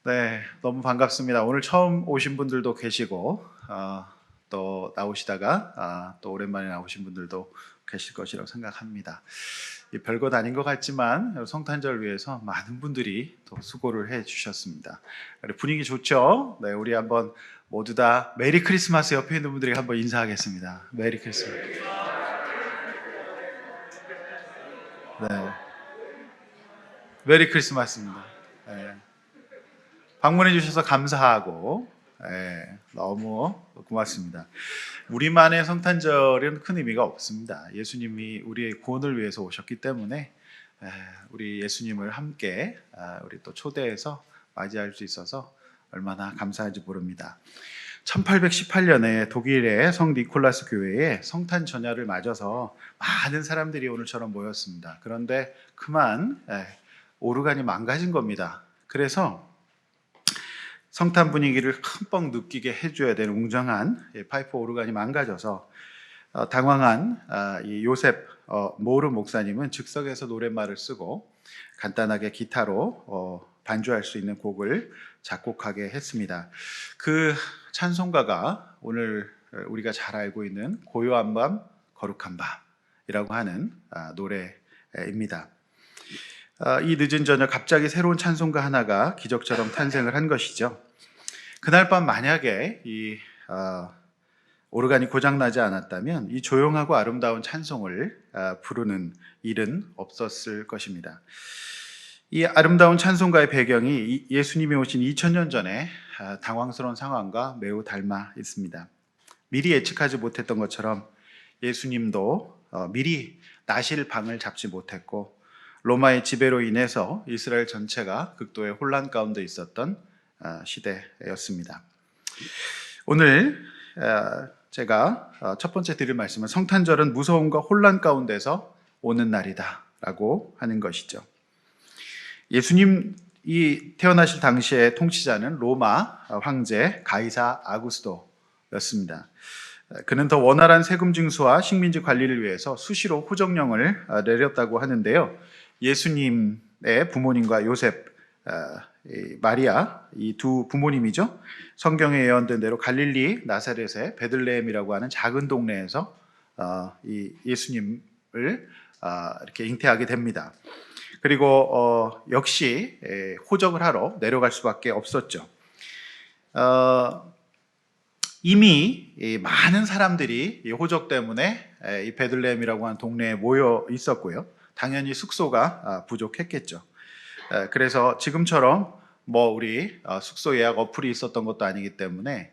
네, 너무 반갑습니다. 오늘 처음 오신 분들도 계시고, 또 나오시다가 또 오랜만에 나오신 분들도 계실 것이라고 생각합니다. 이 별것 아닌 것 같지만 성탄절 위해서 많은 분들이 또 수고를 해 주셨습니다. 분위기 좋죠? 네, 우리 한번 모두 다 메리 크리스마스 옆에 있는 분들에게 한번 인사하겠습니다. 메리 크리스마스. 네, 메리 크리스마스입니다. 네. 방문해 주셔서 감사하고 너무 고맙습니다. 우리만의 성탄절은 큰 의미가 없습니다. 예수님이 우리의 구원을 위해서 오셨기 때문에 우리 예수님을 함께 우리 또 초대해서 맞이할 수 있어서 얼마나 감사한지 모릅니다. 1818년에 독일의 성 니콜라스 교회에 성탄 전야를 맞아서 많은 사람들이 오늘처럼 모였습니다. 그런데 그만 오르간이 망가진 겁니다. 그래서 성탄 분위기를 흠뻑 느끼게 해줘야 되는 웅장한 파이프 오르간이 망가져서 당황한 이 요셉 모르 목사님은 즉석에서 노랫말을 쓰고 간단하게 기타로 반주할 수 있는 곡을 작곡하게 했습니다. 그 찬송가가 오늘 우리가 잘 알고 있는 고요한 밤 거룩한 밤이라고 하는 노래입니다. 이 늦은 저녁 갑자기 새로운 찬송가 하나가 기적처럼 탄생을 한 것이죠. 그날 밤 만약에 이 오르간이 고장나지 않았다면 이 조용하고 아름다운 찬송을 부르는 일은 없었을 것입니다. 이 아름다운 찬송가의 배경이 예수님이 오신 2000년 전에 당황스러운 상황과 매우 닮아 있습니다. 미리 예측하지 못했던 것처럼 예수님도 미리 나실 방을 잡지 못했고 로마의 지배로 인해서 이스라엘 전체가 극도의 혼란 가운데 있었던 시대였습니다. 오늘 제가 첫 번째 드릴 말씀은 성탄절은 무서움과 혼란 가운데서 오는 날이다 라고 하는 것이죠. 예수님이 태어나실 당시의 통치자는 로마 황제 가이사 아구스도였습니다. 그는 더 원활한 세금 징수와 식민지 관리를 위해서 수시로 후정령을 내렸다고 하는데요. 예수님의 부모님과 요셉, 마리아 이 두 부모님이죠. 성경에 예언된 대로 갈릴리 나사렛의 베들레헴이라고 하는 작은 동네에서 이 예수님을 이렇게 잉태하게 됩니다. 그리고 역시 호적을 하러 내려갈 수밖에 없었죠. 이미 많은 사람들이 이 호적 때문에 이 베들레헴이라고 하는 동네에 모여 있었고요. 당연히 숙소가 부족했겠죠. 그래서 지금처럼 우리 숙소 예약 어플이 있었던 것도 아니기 때문에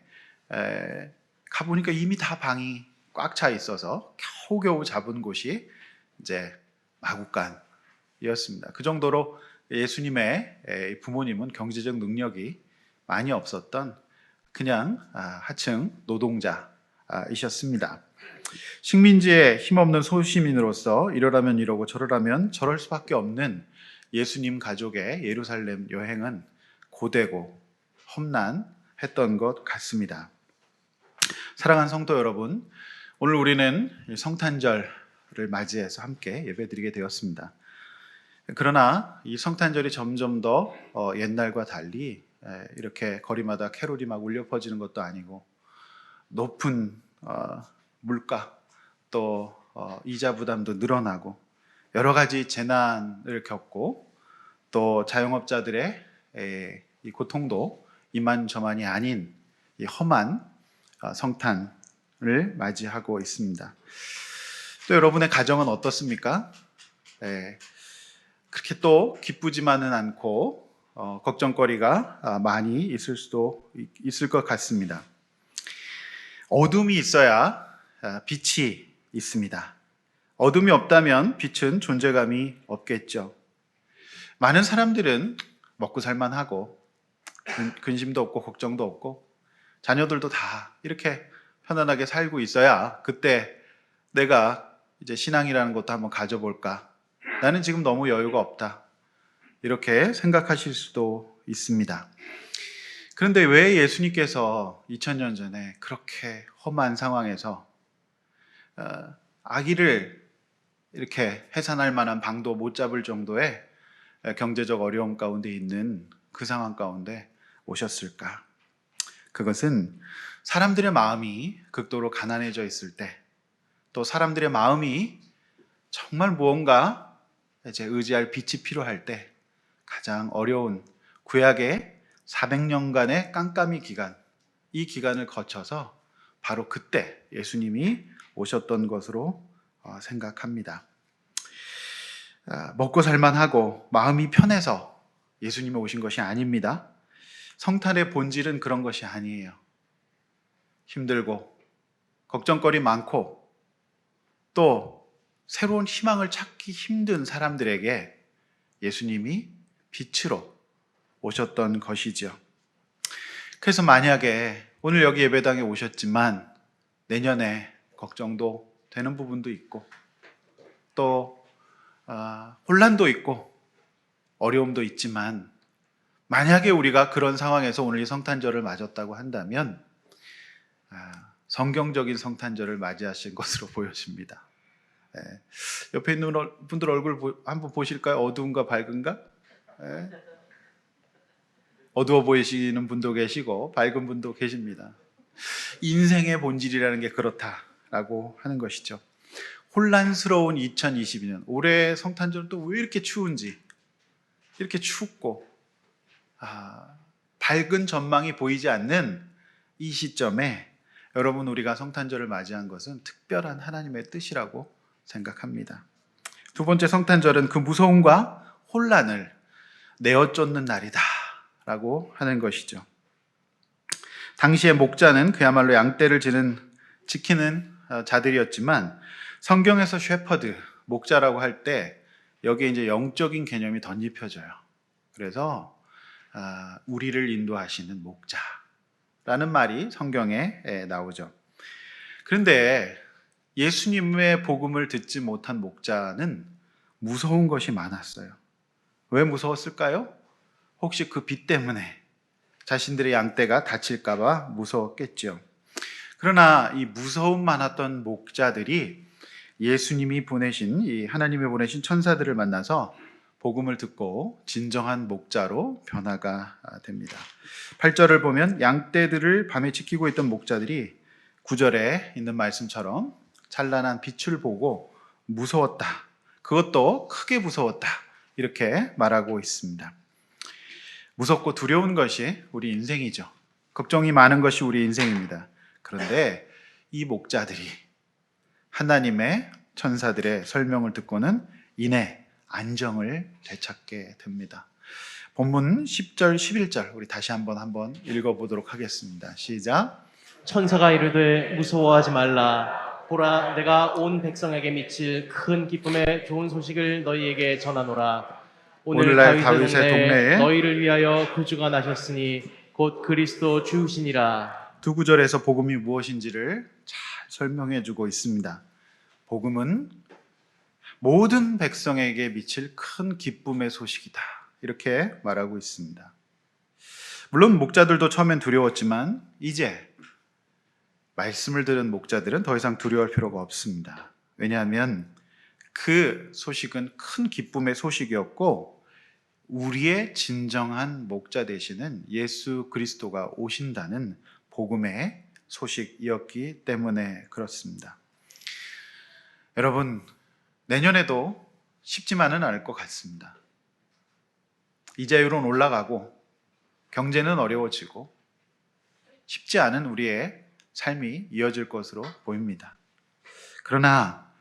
가보니까 이미 다 방이 꽉 차 있어서 겨우겨우 잡은 곳이 이제 마구간이었습니다. 그 정도로 예수님의 부모님은 경제적 능력이 많이 없었던 그냥 하층 노동자이셨습니다. 식민지에 힘없는 소시민으로서 이러라면 이러고 저러라면 저럴 수밖에 없는 예수님 가족의 예루살렘 여행은 고되고 험난했던 것 같습니다. 사랑하는 성도 여러분, 오늘 우리는 성탄절을 맞이해서 함께 예배드리게 되었습니다. 그러나 이 성탄절이 점점 더 옛날과 달리 이렇게 거리마다 캐롤이 막 울려 퍼지는 것도 아니고 높은 물가 또 이자 부담도 늘어나고 여러 가지 재난을 겪고 또 자영업자들의 이 고통도 이만저만이 아닌 이 험한 성탄을 맞이하고 있습니다. 또 여러분의 가정은 어떻습니까? 그렇게 또 기쁘지만은 않고 걱정거리가 많이 있을 수도 있을 것 같습니다. 어둠이 있어야 빛이 있습니다. 어둠이 없다면 빛은 존재감이 없겠죠. 많은 사람들은 먹고 살만하고 근심도 없고 걱정도 없고 자녀들도 다 이렇게 편안하게 살고 있어야 그때 내가 이제 신앙이라는 것도 한번 가져볼까? 나는 지금 너무 여유가 없다. 이렇게 생각하실 수도 있습니다. 그런데 왜 예수님께서 2000년 전에 그렇게 험한 상황에서 아기를 이렇게 해산할 만한 방도 못 잡을 정도의 경제적 어려움 가운데 있는 그 상황 가운데 오셨을까? 그것은 사람들의 마음이 극도로 가난해져 있을 때, 또 사람들의 마음이 정말 무언가 이제 의지할 빛이 필요할 때, 가장 어려운 구약의 400년간의 깜깜이 기간, 이 기간을 거쳐서 바로 그때 예수님이 오셨던 것으로 생각합니다. 먹고 살만하고 마음이 편해서 예수님이 오신 것이 아닙니다. 성탄의 본질은 그런 것이 아니에요. 힘들고 걱정거리 많고 또 새로운 희망을 찾기 힘든 사람들에게 예수님이 빛으로 오셨던 것이죠. 그래서 만약에 오늘 여기 예배당에 오셨지만 내년에 걱정도 되는 부분도 있고 또 혼란도 있고 어려움도 있지만, 만약에 우리가 그런 상황에서 오늘 이 성탄절을 맞았다고 한다면 성경적인 성탄절을 맞이하신 것으로 보여집니다. 옆에 있는 분들 얼굴 한번 보실까요? 어두운가 밝은가? 어두워 보이시는 분도 계시고 밝은 분도 계십니다. 인생의 본질이라는 게 그렇다라고 하는 것이죠. 혼란스러운 2022년, 올해 성탄절은 또 왜 이렇게 추운지, 이렇게 춥고 밝은 전망이 보이지 않는 이 시점에 여러분, 우리가 성탄절을 맞이한 것은 특별한 하나님의 뜻이라고 생각합니다. 두 번째, 성탄절은 그 무서움과 혼란을 내어쫓는 날이다 라고 하는 것이죠. 당시의 목자는 그야말로 양떼를 지키는 자들이었지만, 성경에서 셰퍼드, 목자라고 할 때 여기에 이제 영적인 개념이 덧입혀져요. 그래서 우리를 인도하시는 목자라는 말이 성경에 나오죠. 그런데 예수님의 복음을 듣지 못한 목자는 무서운 것이 많았어요. 왜 무서웠을까요? 혹시 그 빛 때문에 자신들의 양떼가 다칠까봐 무서웠겠죠. 그러나 이 무서움 많았던 목자들이 예수님이 보내신, 이 하나님이 보내신 천사들을 만나서 복음을 듣고 진정한 목자로 변화가 됩니다. 8절을 보면 양떼들을 밤에 지키고 있던 목자들이 9절에 있는 말씀처럼 찬란한 빛을 보고 무서웠다. 그것도 크게 무서웠다. 이렇게 말하고 있습니다. 무섭고 두려운 것이 우리 인생이죠. 걱정이 많은 것이 우리 인생입니다. 그런데 이 목자들이 하나님의 천사들의 설명을 듣고는 이내 안정을 되찾게 됩니다. 본문 10절, 11절 우리 다시 한번 읽어보도록 하겠습니다. 시작. 천사가 이르되 무서워하지 말라. 보라, 내가 온 백성에게 미칠 큰 기쁨의 좋은 소식을 너희에게 전하노라. 오늘날 다윗의 동네에 너희를 위하여 구주가 나셨으니 곧 그리스도 주시니라. 두 구절에서 복음이 무엇인지를 잘 설명해 주고 있습니다. 복음은 모든 백성에게 미칠 큰 기쁨의 소식이다. 이렇게 말하고 있습니다. 물론 목자들도 처음엔 두려웠지만 이제 말씀을 들은 목자들은 더 이상 두려워할 필요가 없습니다. 왜냐하면 그 소식은 큰 기쁨의 소식이었고 우리의 진정한 목자 되시는 예수 그리스도가 오신다는 복음의 소식이었기 때문에 그렇습니다. 여러분, 내년에도 쉽지만은 않을 것 같습니다. 이자율은 올라가고 경제는 어려워지고 쉽지 않은 우리의 삶이 이어질 것으로 보입니다. 그러나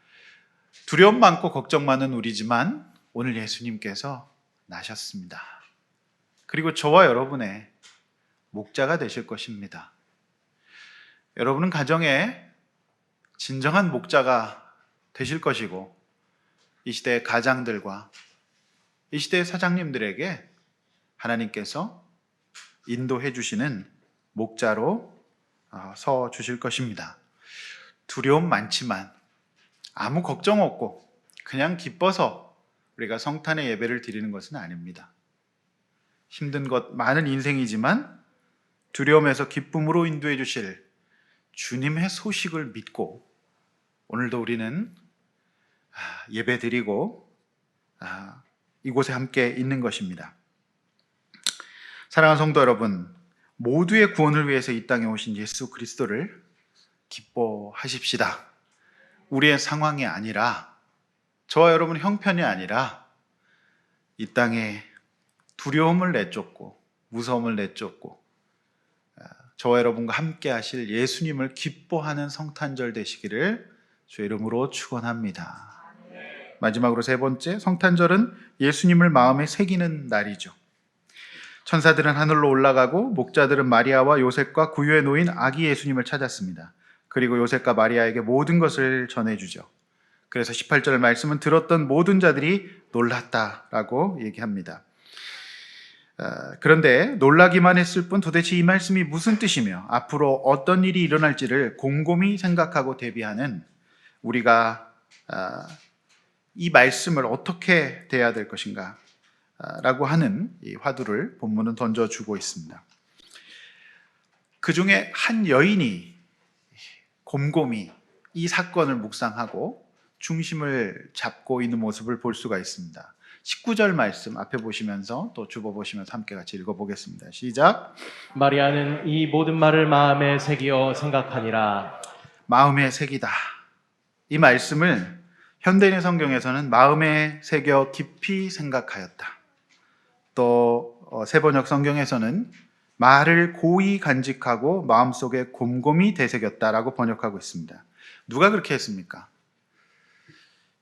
두려움 많고 걱정 많은 우리지만 오늘 예수님께서 나셨습니다. 그리고 저와 여러분의 목자가 되실 것입니다. 여러분은 가정에 진정한 목자가 되실 것이고 이 시대의 가장들과 이 시대의 사장님들에게 하나님께서 인도해 주시는 목자로 서 주실 것입니다. 두려움 많지만 아무 걱정 없고 그냥 기뻐서 우리가 성탄의 예배를 드리는 것은 아닙니다. 힘든 것 많은 인생이지만 두려움에서 기쁨으로 인도해 주실 주님의 소식을 믿고 오늘도 우리는 예배 드리고 이곳에 함께 있는 것입니다. 사랑하는 성도 여러분, 모두의 구원을 위해서 이 땅에 오신 예수 그리스도를 기뻐하십시다. 우리의 상황이 아니라, 저와 여러분의 형편이 아니라 이 땅에 두려움을 내쫓고 무서움을 내쫓고 저와 여러분과 함께 하실 예수님을 기뻐하는 성탄절 되시기를 주의 이름으로 축원합니다. 마지막으로 세 번째, 성탄절은 예수님을 마음에 새기는 날이죠. 천사들은 하늘로 올라가고 목자들은 마리아와 요셉과 구유에 놓인 아기 예수님을 찾았습니다. 그리고 요셉과 마리아에게 모든 것을 전해주죠. 그래서 18절 말씀은 들었던 모든 자들이 놀랐다라고 얘기합니다. 그런데 놀라기만 했을 뿐 도대체 이 말씀이 무슨 뜻이며 앞으로 어떤 일이 일어날지를 곰곰이 생각하고 대비하는 우리가 이 말씀을 어떻게 대해야 될 것인가 라고 하는 이 화두를 본문은 던져주고 있습니다. 그 중에 한 여인이 곰곰이 이 사건을 묵상하고 중심을 잡고 있는 모습을 볼 수가 있습니다. 19절 말씀 앞에 보시면서 또 주보 보시면서 함께 같이 읽어보겠습니다. 시작. 마리아는 이 모든 말을 마음에 새기어 생각하니라. 마음에 새기다. 이 말씀을 현대인의 성경에서는 마음에 새겨 깊이 생각하였다. 또 새번역 성경에서는 말을 고이 간직하고 마음속에 곰곰이 되새겼다라고 번역하고 있습니다. 누가 그렇게 했습니까?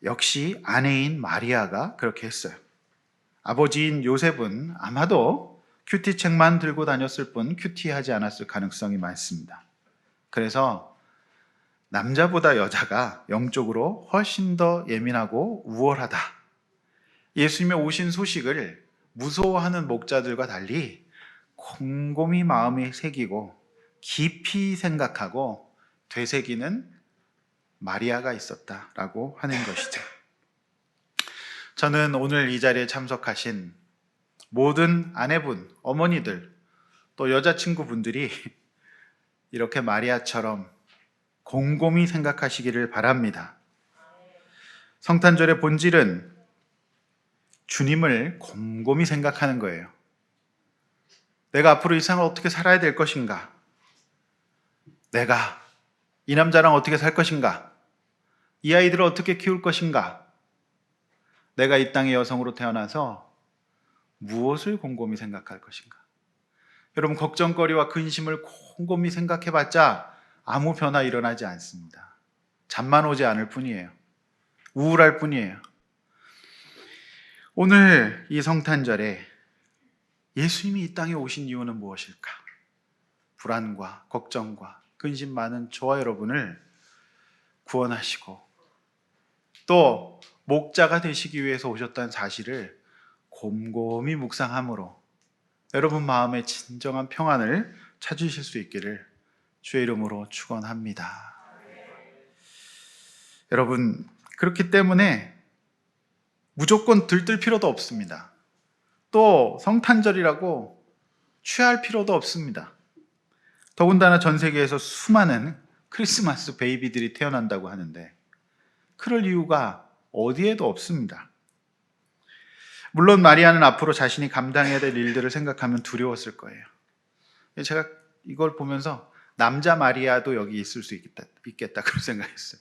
역시 아내인 마리아가 그렇게 했어요. 아버지인 요셉은 아마도 큐티책만 들고 다녔을 뿐 큐티하지 않았을 가능성이 많습니다. 그래서 남자보다 여자가 영적으로 훨씬 더 예민하고 우월하다. 예수님의 오신 소식을 무서워하는 목자들과 달리 곰곰이 마음에 새기고 깊이 생각하고 되새기는 마리아가 있었다라고 하는 것이죠. 저는 오늘 이 자리에 참석하신 모든 아내분, 어머니들, 또 여자친구분들이 이렇게 마리아처럼 곰곰이 생각하시기를 바랍니다. 성탄절의 본질은 주님을 곰곰이 생각하는 거예요. 내가 앞으로 이 세상을 어떻게 살아야 될 것인가? 내가 이 남자랑 어떻게 살 것인가? 이 아이들을 어떻게 키울 것인가? 내가 이 땅의 여성으로 태어나서 무엇을 곰곰이 생각할 것인가? 여러분, 걱정거리와 근심을 곰곰이 생각해봤자 아무 변화 일어나지 않습니다. 잠만 오지 않을 뿐이에요. 우울할 뿐이에요. 오늘 이 성탄절에 예수님이 이 땅에 오신 이유는 무엇일까? 불안과 걱정과 근심 많은 저와 여러분을 구원하시고 또 목자가 되시기 위해서 오셨다는 사실을 곰곰이 묵상함으로 여러분 마음에 진정한 평안을 찾으실 수 있기를 주의 이름으로 축원합니다. 여러분, 그렇기 때문에 무조건 들뜰 필요도 없습니다. 또 성탄절이라고 취할 필요도 없습니다. 더군다나 전 세계에서 수많은 크리스마스 베이비들이 태어난다고 하는데 그럴 이유가 어디에도 없습니다. 물론 마리아는 앞으로 자신이 감당해야 될 일들을 생각하면 두려웠을 거예요. 제가 이걸 보면서 남자 마리아도 여기 있을 수 있겠다 그런 생각했어요.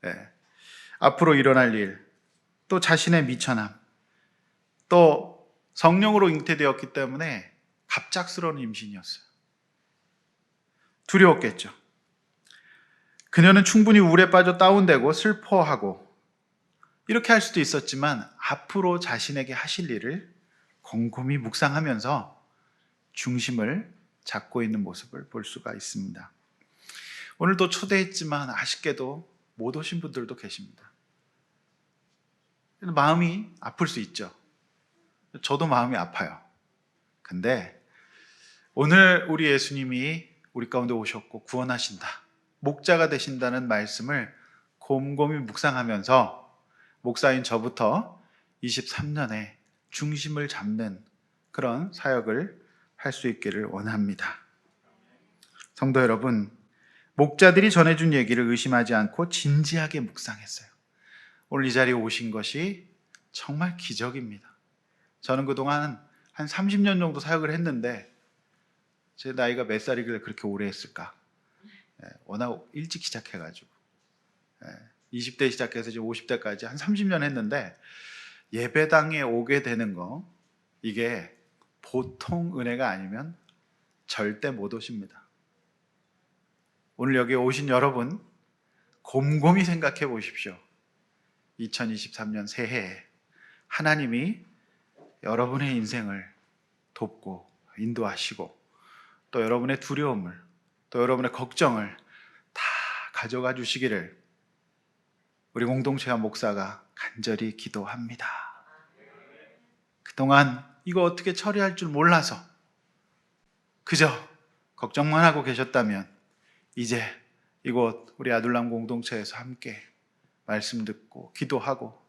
네. 앞으로 일어날 일, 또 자신의 미천함, 또 성령으로 잉태되었기 때문에 갑작스러운 임신이었어요. 두려웠겠죠. 그녀는 충분히 우울에 빠져 다운되고 슬퍼하고 이렇게 할 수도 있었지만 앞으로 자신에게 하실 일을 곰곰이 묵상하면서 중심을 잡고 있는 모습을 볼 수가 있습니다. 오늘도 초대했지만 아쉽게도 못 오신 분들도 계십니다. 마음이 아플 수 있죠. 저도 마음이 아파요. 근데 오늘 우리 예수님이 우리 가운데 오셨고 구원하신다, 목자가 되신다는 말씀을 곰곰이 묵상하면서 목사인 저부터 23년에 중심을 잡는 그런 사역을 할 수 있기를 원합니다. 성도 여러분, 목자들이 전해준 얘기를 의심하지 않고 진지하게 묵상했어요. 오늘 이 자리에 오신 것이 정말 기적입니다. 저는 그동안 한 30년 정도 사역을 했는데 제 나이가 몇 살이길래 그렇게 오래 했을까? 워낙 일찍 시작해가지고 20대 시작해서 이제 50대까지 한 30년 했는데 예배당에 오게 되는 거 이게 보통 은혜가 아니면 절대 못 오십니다. 오늘 여기 오신 여러분 곰곰이 생각해 보십시오. 2023년 새해에 하나님이 여러분의 인생을 돕고 인도하시고 또 여러분의 두려움을 또 여러분의 걱정을 다 가져가 주시기를 우리 공동체와 목사가 간절히 기도합니다. 그동안 이거 어떻게 처리할 줄 몰라서 그저 걱정만 하고 계셨다면 이제 이곳 우리 아둘람 공동체에서 함께 말씀 듣고 기도하고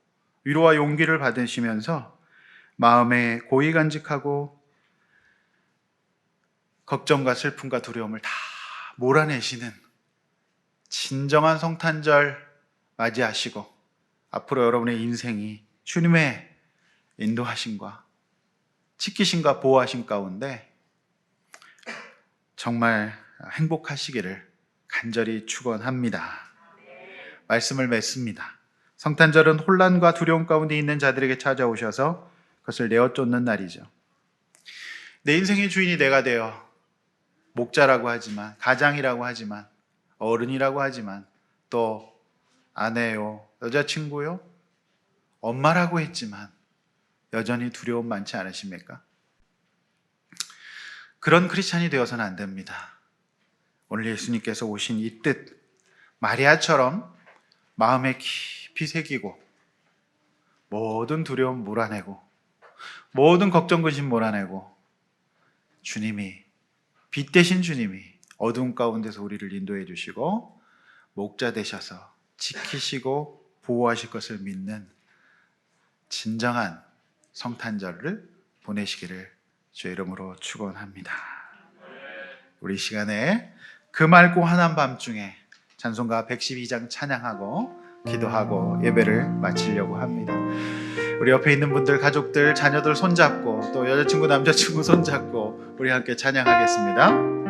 위로와 용기를 받으시면서 마음에 고이 간직하고 걱정과 슬픔과 두려움을 다 몰아내시는 진정한 성탄절 맞이하시고 앞으로 여러분의 인생이 주님의 인도하심과 지키심과 보호하심 가운데 정말 행복하시기를 간절히 축원합니다. 말씀을 맺습니다. 성탄절은 혼란과 두려움 가운데 있는 자들에게 찾아오셔서 그것을 내어쫓는 날이죠. 내 인생의 주인이 내가 되어 목자라고 하지만, 가장이라고 하지만, 어른이라고 하지만, 또 아내요, 여자친구요, 엄마라고 했지만 여전히 두려움 많지 않으십니까? 그런 크리스찬이 되어서는 안 됩니다. 오늘 예수님께서 오신 이 뜻, 마리아처럼 마음에 깊이 새기고 모든 두려움 몰아내고 모든 걱정 근심 몰아내고 주님이, 빛 대신 주님이 어두운 가운데서 우리를 인도해 주시고 목자 되셔서 지키시고 보호하실 것을 믿는 진정한 성탄절을 보내시기를 주의 이름으로 축원합니다. 우리 시간에 그 맑고 환한 밤중에 찬송가 112장 찬양하고 기도하고 예배를 마치려고 합니다. 우리 옆에 있는 분들, 가족들, 자녀들 손잡고 또 여자친구, 남자친구 손잡고 우리 함께 찬양하겠습니다.